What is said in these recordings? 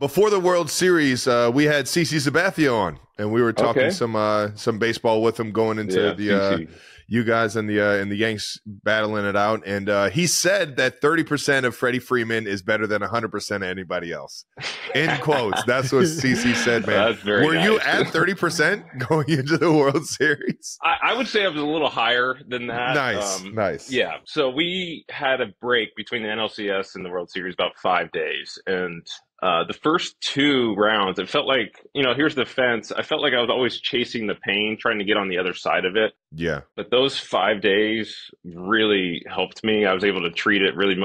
Before the World Series, we had CC Sabathia on, and we were talking some baseball with him going into you guys and the Yanks battling it out. And he said that 30% of Freddie Freeman is better than 100% of anybody else. End quotes. That's what CC said, man. That's very Were you at 30% going into the World Series? I would say I was a little higher than that. Nice. Yeah. So we had a break between the NLCS and the World Series about 5 days. And the first 2 rounds, it felt like, here's the fence. I felt like I was always chasing the pain, trying to get on the other side of it. Yeah. But those 5 days really helped me. I was able to treat it really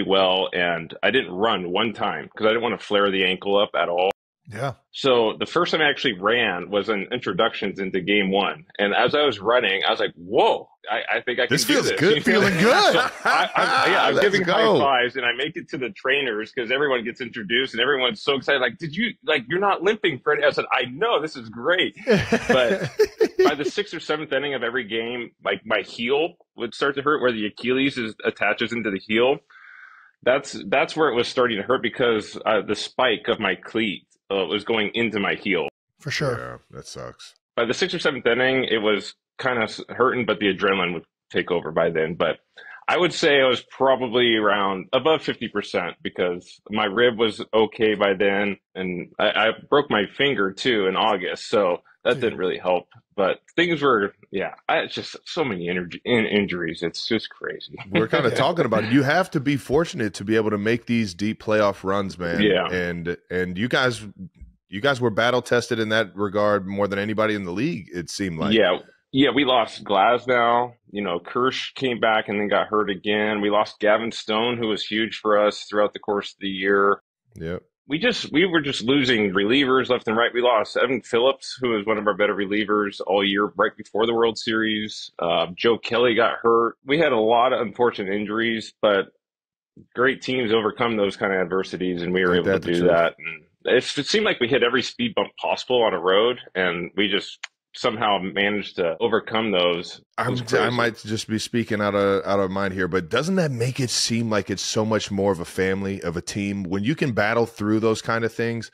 well. And I didn't run one time because I didn't want to flare the ankle up at all. Yeah. So the first time I actually ran was in introductions into game 1. And as I was running, I was like, whoa, I think I can do this. This feels good. Feeling good. So I'm giving high fives, and I make it to the trainers because everyone gets introduced and everyone's so excited. Like, you're not limping, Freddie? I said, I know, this is great. But by the 6th or 7th inning of every game, like my heel would start to hurt where the Achilles attaches into the heel. That's where it was starting to hurt because the spike of my cleat was going into my heel. For sure. Yeah, that sucks. By the 6th or 7th inning, it was kind of hurting, but the adrenaline would take over by then. But I would say I was probably around above 50% because my rib was okay by then. And I broke my finger too in August. So that didn't really help. But things were, it's just so many injuries. It's just crazy. We're kind of talking about it. You have to be fortunate to be able to make these deep playoff runs, man. Yeah. And you guys were battle tested in that regard more than anybody in the league, it seemed like. Yeah, we lost Glasnow. Kirsch came back and then got hurt again. We lost Gavin Stone, who was huge for us throughout the course of the year. Yep. We were just losing relievers left and right. We lost Evan Phillips, who was one of our better relievers all year, right before the World Series. Joe Kelly got hurt. We had a lot of unfortunate injuries, but great teams overcome those kind of adversities, and we were able to do that. And it seemed like we hit every speed bump possible on a road, and we just somehow managed to overcome those. I might just be speaking out of mind here, but doesn't that make it seem like it's so much more of a family, of a team? When you can battle through those kind of things,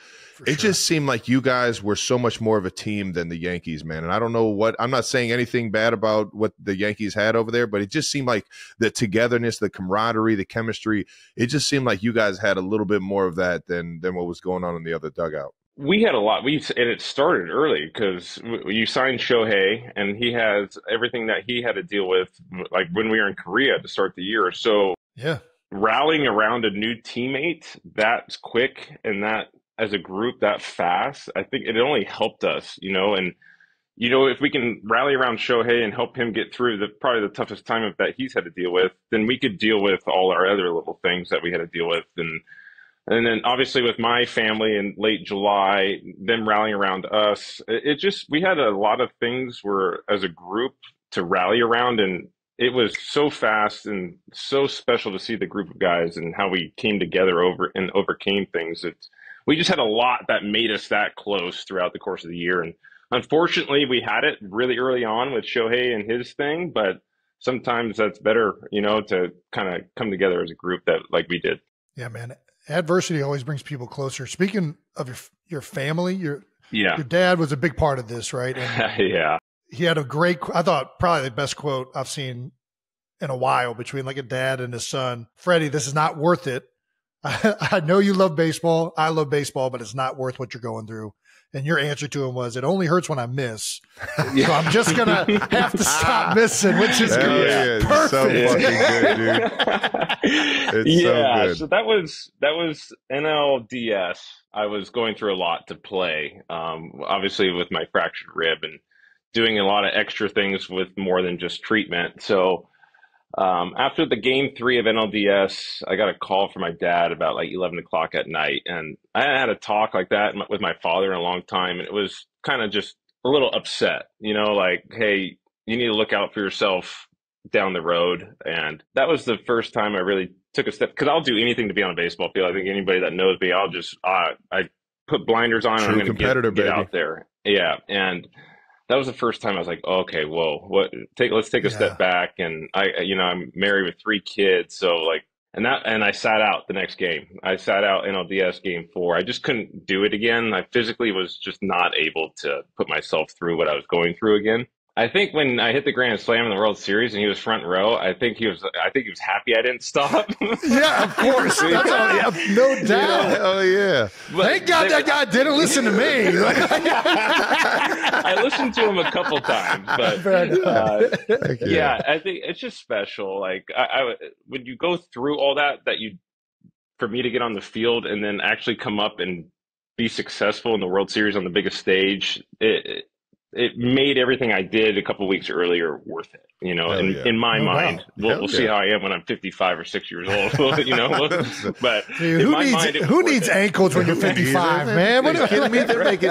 it just seemed like you guys were so much more of a team than the Yankees, man. And I don't know I'm not saying anything bad about what the Yankees had over there, but it just seemed like the togetherness, the camaraderie, the chemistry, it just seemed like you guys had a little bit more of that than what was going on in the other dugout. We had a lot. And it started early because you signed Shohei, and he has everything that he had to deal with, like when we were in Korea to start the year. So rallying around a new teammate that's quick and that as a group that fast, I think it only helped us, And if we can rally around Shohei and help him get through probably the toughest time that he's had to deal with, then we could deal with all our other little things that we had to deal with. And then obviously with my family in late July, them rallying around us, we had a lot of things as a group to rally around. And it was so fast and so special to see the group of guys and how we came together and overcame things. We just had a lot that made us that close throughout the course of the year. And unfortunately, we had it really early on with Shohei and his thing, but sometimes that's better, to kind of come together as a group like we did. Yeah, man. Adversity always brings people closer. Speaking of your family, your dad was a big part of this, right? And he had I thought probably the best quote I've seen in a while between like a dad and his son. Freddie, this is not worth it. I know you love baseball. I love baseball, but it's not worth what you're going through. And your answer to him was, it only hurts when I miss. So I'm just going to have to stop missing, which is good. Yeah, perfect. So fucking good, dude. It's so good. So that was NLDS. I was going through a lot to play, obviously with my fractured rib and doing a lot of extra things with more than just treatment. So after the game 3 of NLDS, I got a call from my dad about like 11 o'clock at night. And I hadn't had a talk like that with my father in a long time. And it was kind of just a little upset, like, hey, you need to look out for yourself down the road. And that was the first time I really took a step, because I'll do anything to be on a baseball field. I think anybody that knows me, I'll just, I put blinders on. True, and I'm going to get out there. Yeah. And that was the first time I was like, okay, whoa, let's take a step back. And I'm married with 3 kids. So like, And I sat out the next game. I sat out NLDS game 4. I just couldn't do it again. I physically was just not able to put myself through what I was going through again. I think when I hit the grand slam in the World Series and he was front row, I think he was happy I didn't stop. Yeah, of course. That's no doubt. Oh yeah. Thank God that guy didn't listen to me. I listened to him a couple times, but yeah, I think it's just special. Like I when you go through all that for me to get on the field and then actually come up and be successful in the World Series on the biggest stage, it made everything I did a couple of weeks earlier worth it, in my mind. We'll see how I am when I'm 55 or 6 years old, but dude, who needs ankles when you're 55, man? What are you kidding me? They're making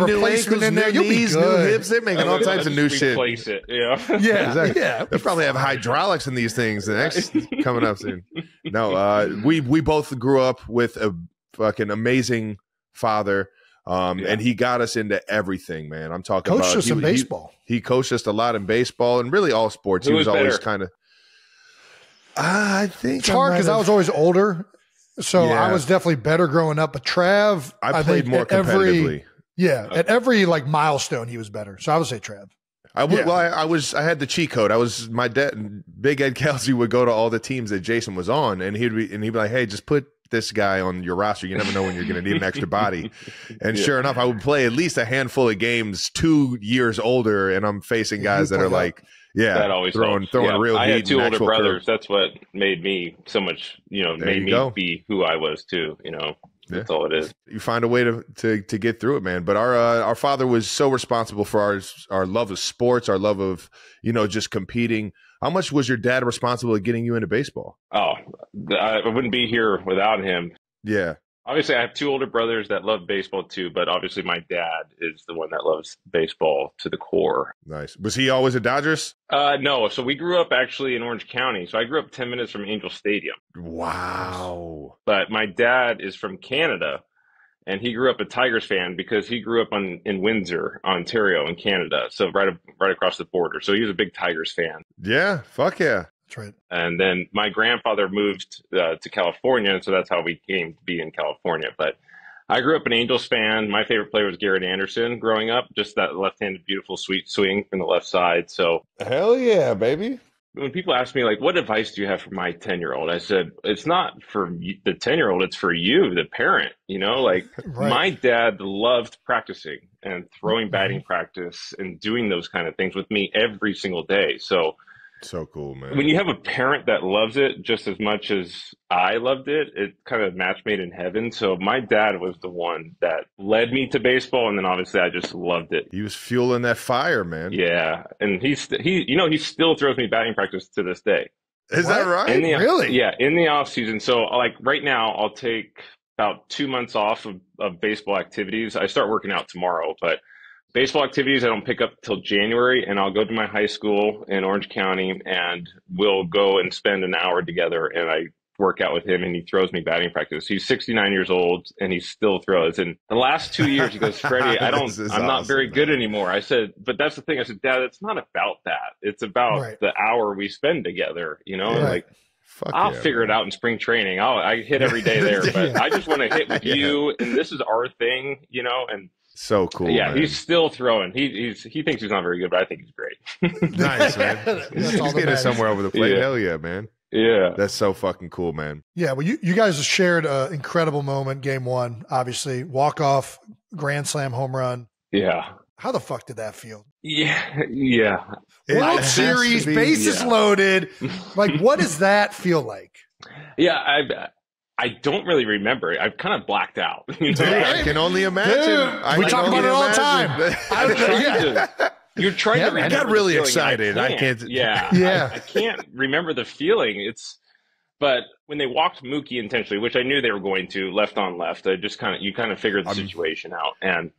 new ankles, in there. new knees, new hips. They're making all types of new shit. Replace it, Yeah, exactly. Yeah. They probably have hydraulics in these things. The next coming up soon. No, we both grew up with a fucking amazing father. And he got us into everything, man. I'm talking coached us in baseball. He coached us a lot in baseball and really all sports. He was always kind of. I think it's hard because I was always older, so I was definitely better growing up. But Trav, I played more competitively. At every milestone, he was better. So I would say Trav. I had the cheat code. My dad, Big Ed Kelsey, would go to all the teams that Jason was on, and he'd be like, "Hey, just put this guy on your roster. You never know when you're going to need an extra body." And sure enough, I would play at least a handful of games 2 years older, and I'm facing guys that are like, that always throwing real heat. I had 2 older brothers. That's what made me so much, made me be who I was too. That's all it is. You find a way to get through it, man. But our father was so responsible for our love of sports, our love of just competing. How much was your dad responsible at getting you into baseball? Oh, I wouldn't be here without him. Yeah. Obviously, I have 2 older brothers that love baseball too, but obviously my dad is the one that loves baseball to the core. Nice. Was he always a Dodgers? No. So we grew up actually in Orange County. So I grew up 10 minutes from Angel Stadium. Wow. But my dad is from Canada, and he grew up a Tigers fan because he grew up in Windsor, Ontario, in Canada. So right across the border. So he was a big Tigers fan. Yeah. Fuck yeah. That's right. And then my grandfather moved to California, and so that's how we came to be in California. But I grew up an Angels fan. My favorite player was Garrett Anderson growing up, just that left-handed, beautiful, sweet swing from the left side. So hell yeah, baby. When people ask me, like, what advice do you have for my 10-year-old? I said, it's not for the 10-year-old, it's for you, the parent, Right. My dad loved practicing and throwing batting practice and doing those kind of things with me every single day. So cool, man. When you have a parent that loves it just as much as I loved it, it kind of match made in heaven. So my dad was the one that led me to baseball, and then obviously I just loved it. He was fueling that fire, man. Yeah, and he still throws me batting practice to this day. Is that right? Really? Yeah, in the off season. So like right now, I'll take about 2 months off of baseball activities. I start working out tomorrow, but baseball activities I don't pick up till January, and I'll go to my high school in Orange County, and we'll go and spend an hour together, and I work out with him, and he throws me batting practice. He's 69 years old, and he still throws. And the last 2 years, he goes, Freddie, I'm not very good anymore. I said, but that's the thing. I said, Dad, it's not about that. It's about the hour we spend together, Like, I'll figure it out in spring training. I hit every day there, but I just want to hit with you, and this is our thing, and so cool. Yeah, man. He's still throwing. He thinks he's not very good, but I think he's great. Nice, man. He's getting somewhere over the plate. Yeah. Hell yeah, man. Yeah. That's so fucking cool, man. Yeah, well, you guys shared an incredible moment, game 1, obviously. Walk-off, grand slam home run. Yeah. How the fuck did that feel? Yeah. World Series, bases loaded. Like, what does that feel like? Yeah, I don't really remember. I've kind of blacked out. I can only imagine. We talk about it all the time. You're trying to remember. I got really excited. I can't. I can't remember the feeling. But when they walked Mookie intentionally, which I knew they were going to, left on left, you kind of figured the situation out. And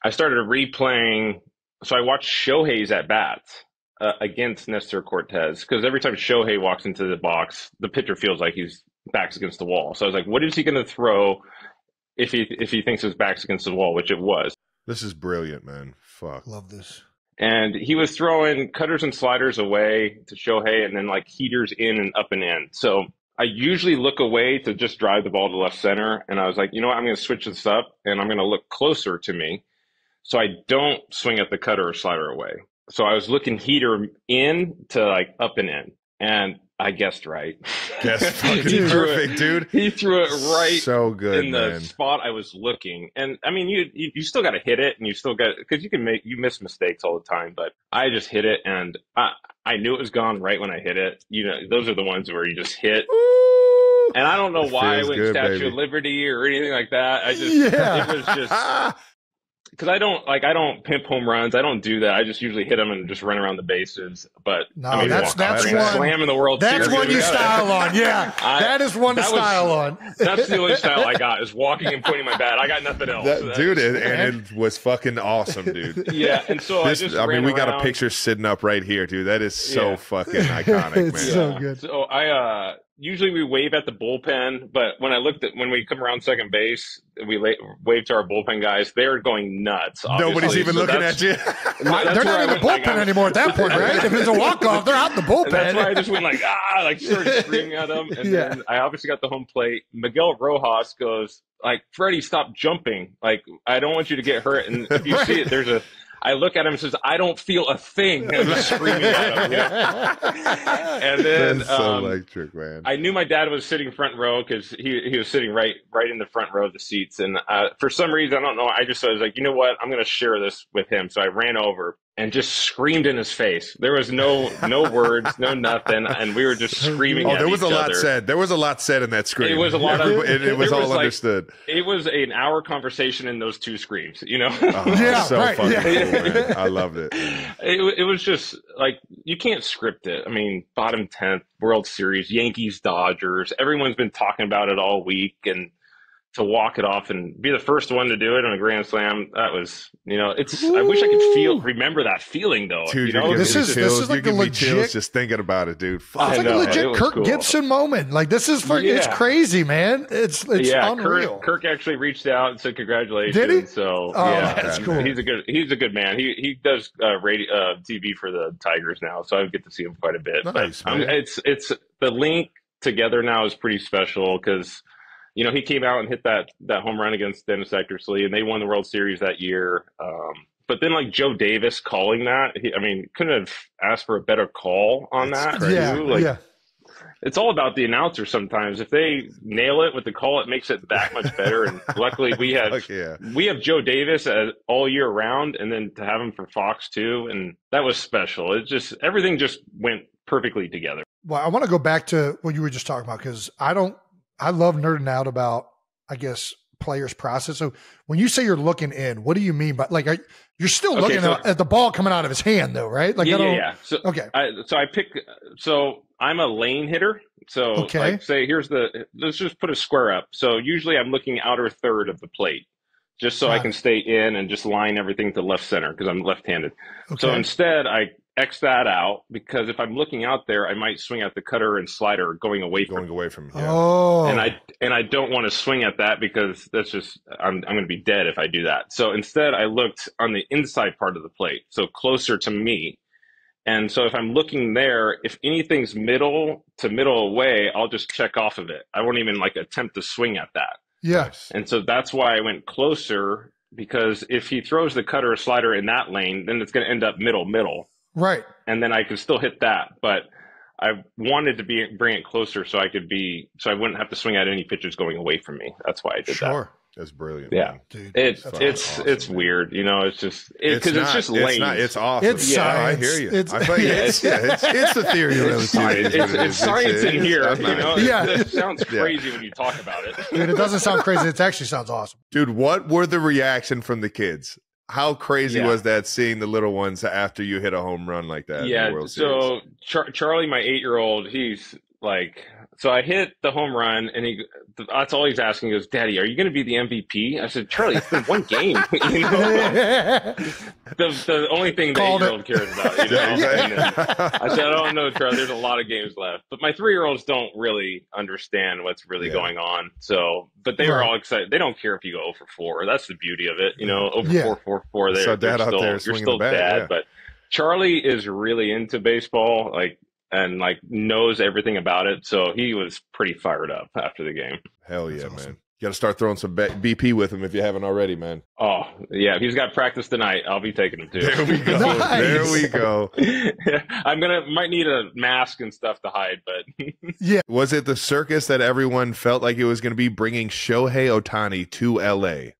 I started replaying. So I watched Shohei's at bats against Nestor Cortez, because every time Shohei walks into the box, the pitcher feels like he's back's against the wall. So I was like, what is he going to throw if he thinks his back's against the wall, which it was. This is brilliant, man. Fuck. Love this. And he was throwing cutters and sliders away to Shohei, and then like heaters in and up and in. So I usually look away to just drive the ball to left center. And I was like, you know what? I'm going to switch this up and I'm going to look closer to me so I don't swing at the cutter or slider away. So I was looking heater in to like up and in. And I guessed right. That's fucking perfect, dude. He threw it right so good in the spot I was looking. And I mean, you still got to hit it, and you still got, because you miss mistakes all the time. But I just hit it, and I knew it was gone right when I hit it. You know, those are the ones where you just hit. Ooh, and I don't know why I went Statue of Liberty or anything like that. I just it was just. Because I don't pimp home runs. I don't do that. I just usually hit them and just run around the bases. But no, I mean, that's one slam in the World Series. That's one you style on. Yeah, that is one to style on. That's the only style I got is walking and pointing my bat. I got nothing else. Dude, and it was fucking awesome, dude. Yeah, and so we got a picture sitting up right here, dude. That is so fucking iconic, man. It's so good. So usually we wave at the bullpen, but when we come around second base, we wave to our bullpen guys. They're going nuts. Obviously. Nobody's even looking at you. They're not in the bullpen anymore at that point, right? If it's a walk-off, they're out in the bullpen. And that's why I just went started screaming at them. And then I obviously got the home plate. Miguel Rojas goes, Freddie, stop jumping. I don't want you to get hurt. And if you see it, I look at him and says, I don't feel a thing. I'm just screaming at him. And then that's so electric, man. I knew my dad was sitting front row because he was sitting right in the front row of the seats. And for some reason, I don't know, I was like, you know what? I'm going to share this with him. So I ran over and just screamed in his face. There was no words, no nothing. And we were just screaming at each other. There was a lot said. There was a lot said in that scream. It was a lot of... It was all understood. It was an hour conversation in those two screams, you know? Fucking cool, man. I loved it. It was just you can't script it. I mean, bottom 10th, World Series, Yankees, Dodgers. Everyone's been talking about it all week. And to walk it off and be the first one to do it on a grand slam, that was, I wish I could remember that feeling though. Dude, this is like a legit chills just thinking about it, dude. It's like a legit Kirk Gibson moment. This is it's crazy, man. It's unreal. Kirk actually reached out and said congratulations. Did he? So that's cool. He's a good man. He does radio TV for the Tigers now, so I get to see him quite a bit. Nice, but it's the link together now is pretty special because he came out and hit that home run against Dennis Eckersley, and they won the World Series that year. But then, Joe Davis calling that, couldn't have asked for a better call on that. Yeah, It's all about the announcer sometimes. If they nail it with the call, it makes it that much better. And luckily, we have Joe Davis all year round, and then to have him for Fox too, and that was special. Everything just went perfectly together. Well, I want to go back to what you were just talking about because I love nerding out about, I guess, players' process. So when you say you're looking in, what do you mean by you're still looking at the ball coming out of his hand though, right? Yeah. So I'm a lane hitter. So say let's just put a square up. So usually I'm looking outer third of the plate just so I can stay in and just line everything to left center because I'm left-handed. Okay. So instead I X that out because if I'm looking out there, I might swing at the cutter and slider going away from him. Yeah. Oh. And I don't want to swing at that because that's just I'm going to be dead if I do that. So instead I looked on the inside part of the plate, so closer to me. And so if I'm looking there, if anything's middle to middle away, I'll just check off of it. I won't even attempt to swing at that. Yes. And so that's why I went closer because if he throws the cutter or slider in that lane, then it's going to end up middle. Right. And then I could still hit that, but I wanted to bring it closer so I wouldn't have to swing at any pitches going away from me. That's why I did that. Sure. That's brilliant. Yeah. Dude, it's awesome, weird. It's just because it's just lame. It's awesome. It's science. I hear you. It's the theory of it's science in here. It sounds crazy when you talk about it. Dude, it doesn't sound crazy. It actually sounds awesome. Dude, what were the reaction from the kids? How crazy was that seeing the little ones after you hit a home run like that? Yeah. In the World Series? So Charlie, my 8-year-old, he's so I hit the home run and that's all he's asking is, Daddy, are you going to be the MVP? I said, Charlie, it's been one game. The only thing the 8-year-old cares about. I said, I don't know, Charlie, there's a lot of games left. But my 3-year-olds don't really understand what's really going on. So, but they were all excited. They don't care if you go 0 for 4. That's the beauty of it. 0 for 4, so dad out there you're still dad. But Charlie is really into baseball. and like knows everything about it. So he was pretty fired up after the game. Hell yeah, man. You got to start throwing some BP with him if you haven't already, man. Oh, yeah. If he's got practice tonight, I'll be taking him too. There we go. Nice. There we go. Might need a mask and stuff to hide, but. Yeah. Was it the circus that everyone felt like it was going to be, bringing Shohei Ohtani to LA?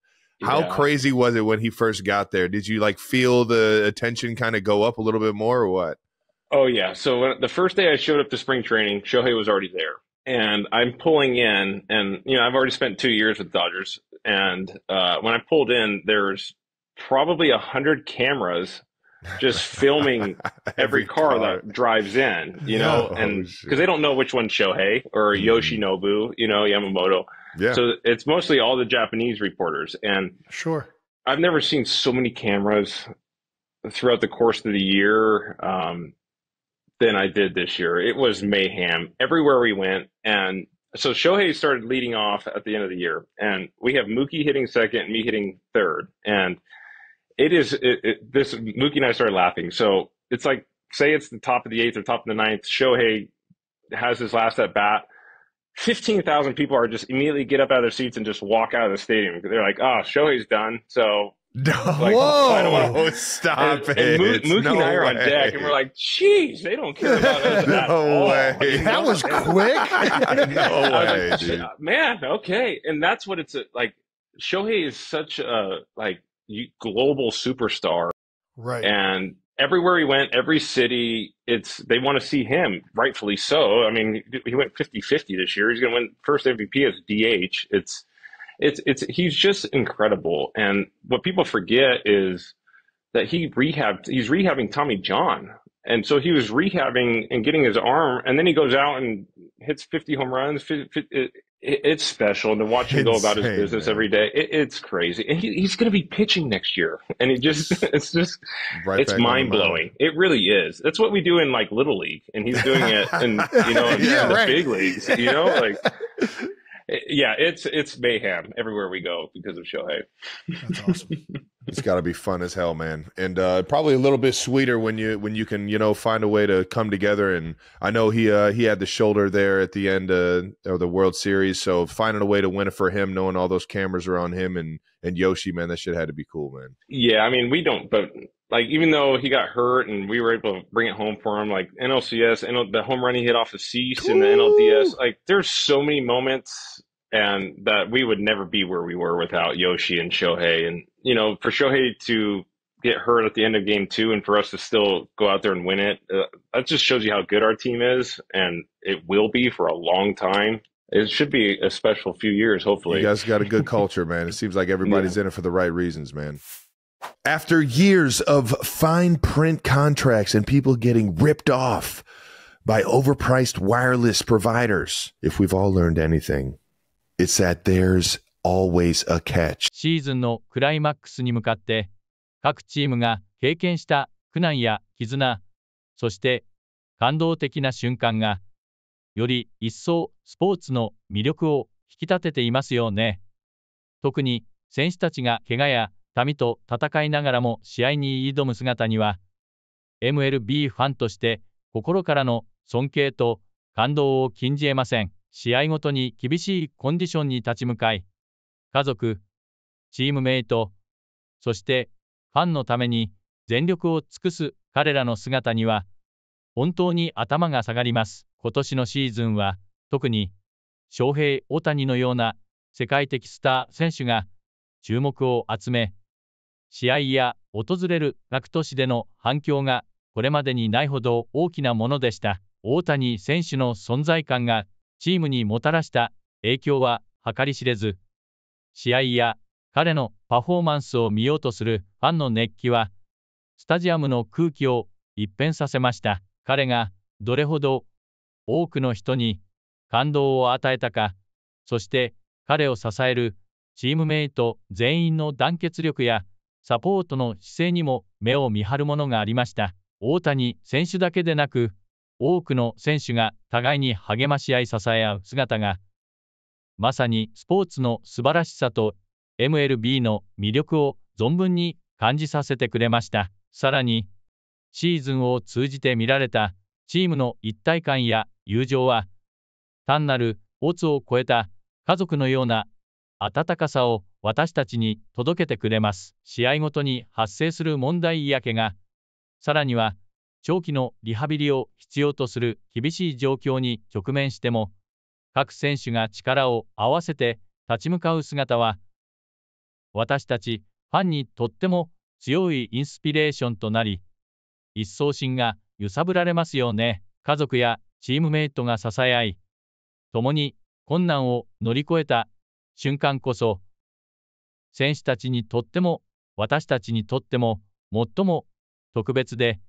How crazy was it when he first got there? Did you like feel the attention kind of go up a little bit more or what? Oh, yeah. So the first day I showed up to spring training, Shohei was already there. And I'm pulling in, and, you know, I've already spent 2 years with Dodgers. And when I pulled in, there's probably 100 cameras just filming every car that drives in, you know, and because they don't know which one's Shohei or Yoshinobu, you know, Yamamoto. Yeah. So it's mostly all the Japanese reporters. And sure, I've never seen so many cameras throughout the course of the year than I did this year. It was mayhem everywhere we went. And so Shohei started leading off at the end of the year, and we have Mookie hitting second and me hitting third. And this Mookie and I started laughing. So it's like, say it's the top of the eighth or top of the ninth, Shohei has his last at bat. 15,000 people are just immediately get up out of their seats and just walk out of the stadium. They're like, oh, Shohei's done. So like, whoa, stop it. And Mookie and I are on deck, and we're like, geez, they don't care about us at all. Way. That was quick. No way, dude. Man, okay. And that's what it's like. Shohei is such a global superstar. Right. And everywhere he went, every city, they want to see him, rightfully so. I mean, he went 50-50 this year. He's going to win first MVP as DH. He's just incredible. And what people forget is that he's rehabbing Tommy John. And so he was rehabbing and getting his arm, and then he goes out and hits 50 home runs. It's special to watch him go about his business every day. It's crazy. And he's going to be pitching next year. And it's mind blowing. It really is. That's what we do in like Little League. And he's doing it in the big leagues, you know, like. Yeah, it's mayhem everywhere we go because of Shohei. That's awesome. It's got to be fun as hell, man, and probably a little bit sweeter when you can, you know, find a way to come together. And I know he had the shoulder there at the end of the World Series, so finding a way to win it for him, knowing all those cameras are on him and Yoshi, man, that shit had to be cool, man. Yeah, I mean, we don't, but like even though he got hurt and we were able to bring it home for him, like NLCS, the home run he hit off the Cease and the NLDS, like there's so many moments. And that we would never be where we were without Yoshi and Shohei. And, you know, for Shohei to get hurt at the end of game 2 and for us to still go out there and win it, that just shows you how good our team is. And it will be for a long time. It should be a special few years, hopefully. You guys got a good culture, man. It seems like everybody's in it for the right reasons, man. After years of fine print contracts and people getting ripped off by overpriced wireless providers, if we've all learned anything, it's that there's always a catch. シーズンのクライマックスに向かって各チームが経験した苦難や絆、そして感動的な瞬間がより一層スポーツの魅力を引き立てていますよね。特に選手たちが怪我や痛と戦いながらも試合に挑む姿には MLB ファンとして心からの尊敬と感動を禁じ得ません。試合ごとに厳しいコンディションに立ち向かい、家族、チームメイト、そしてファンのために全力を尽くす彼らの姿には、本当に頭が下がります。今年のシーズンは、特に、翔平・大谷のような世界的スター選手が注目を集め、試合や訪れる各都市での反響がこれまでにないほど大きなものでした。大谷選手の存在感が、チームにもたらした影響は計り知れず、試合や彼のパフォーマンスを見ようとするファンの熱気は、スタジアムの空気を一変させました。彼がどれほど多くの人に感動を与えたか、そして彼を支えるチームメイト全員の団結力やサポートの姿勢にも目を見張るものがありました。大谷選手だけでなく、多くの選手が互いに励まし合い支え合う姿が、まさにスポーツの素晴らしさと MLB の魅力を存分に感じさせてくれました。さらに、シーズンを通じて見られたチームの一体感や友情は、単なるスポーツを超えた家族のような温かさを私たちに届けてくれます。試合ごとに発生する問題や怪我、さらには長期のリハビリを必要とする厳しい状況に直面しても、各選手が力を合わせて立ち向かう姿は、私たちファンにとっても強いインスピレーションとなり、一層心が揺さぶられますよね。家族やチームメイトが支え合い、共に困難を乗り越えた瞬間こそ、選手たちにとっても私たちにとっても最も特別で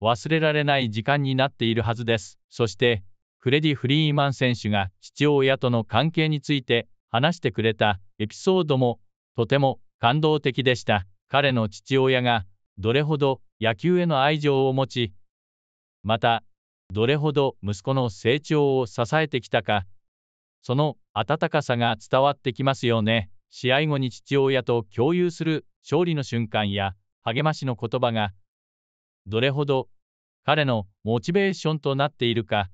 忘れられない時間になっているはずです。そしてフレディ・フリーマン選手が父親との関係について話してくれたエピソードもとても感動的でした。彼の父親がどれほど野球への愛情を持ち、またどれほど息子の成長を支えてきたか、その温かさが伝わってきますよね。試合後に父親と共有する勝利の瞬間や励ましの言葉が、どれほど彼のモチベーションとなっているか、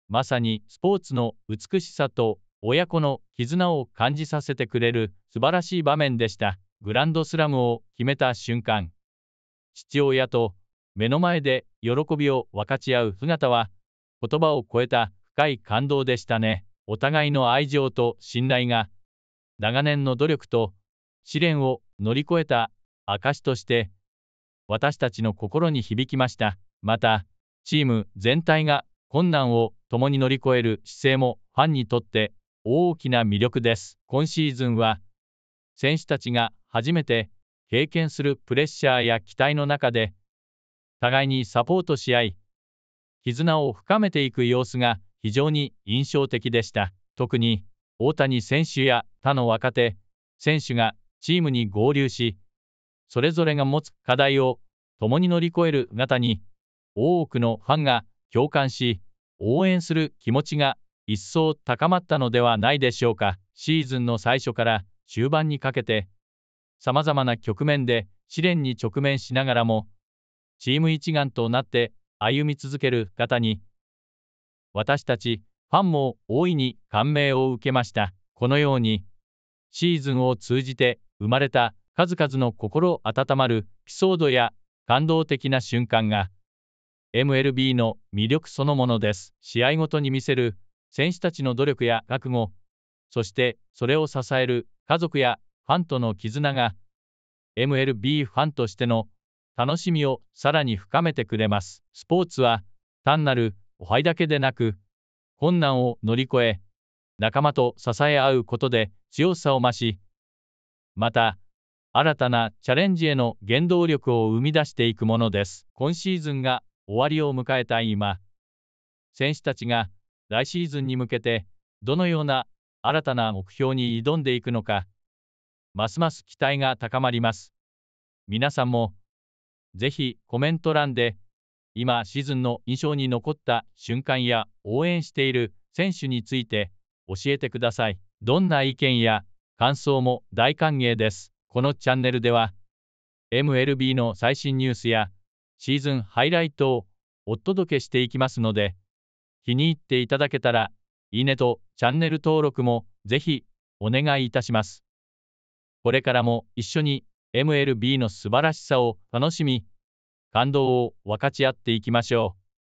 まさにスポーツの美しさと親子の絆を感じさせてくれる素晴らしい場面でした。グランドスラムを決めた瞬間、父親と目の前で喜びを分かち合う姿は、言葉を超えた深い感動でしたね。お互いの愛情と信頼が、長年の努力と試練を乗り越えた証として、私たちの心に響きました。また、チーム全体が困難を共に乗り越える姿勢もファンにとって大きな魅力です。今シーズンは、選手たちが初めて経験するプレッシャーや期待の中で、互いにサポートし合い、絆を深めていく様子が非常に印象的でした。特に大谷選手や他の若手選手がチームに合流し、それぞれが持つ課題を共に乗り越える姿に、多くのファンが共感し、応援する気持ちが一層高まったのではないでしょうか。シーズンの最初から終盤にかけて、様々な局面で試練に直面しながらも、チーム一丸となって歩み続ける方に、私たちファンも大いに感銘を受けました。このように、シーズンを通じて生まれた数々の心温まるエピソードや感動的な瞬間が、MLB の魅力そのものです。試合ごとに見せる選手たちの努力や覚悟、そしてそれを支える家族やファンとの絆が、MLB ファンとしての楽しみをさらに深めてくれます。スポーツは単なるお敗だけでなく、困難を乗り越え、仲間と支え合うことで強さを増し、また新たなチャレンジへの原動力を生み出していくものです。今シーズンが終わりを迎えた今、選手たちが来シーズンに向けてどのような新たな目標に挑んでいくのか、ますます期待が高まります。皆さんもぜひコメント欄で今シーズンの印象に残った瞬間や応援している選手について教えてください。どんな意見や感想も大歓迎です。このチャンネルでは MLB の最新ニュースやシーズンハイライトをお届けしていきますので、気に入っていただけたらいいねとチャンネル登録もぜひお願いいたします。これからも一緒に MLB の素晴らしさを楽しみ、感動を分かち合っていきましょう。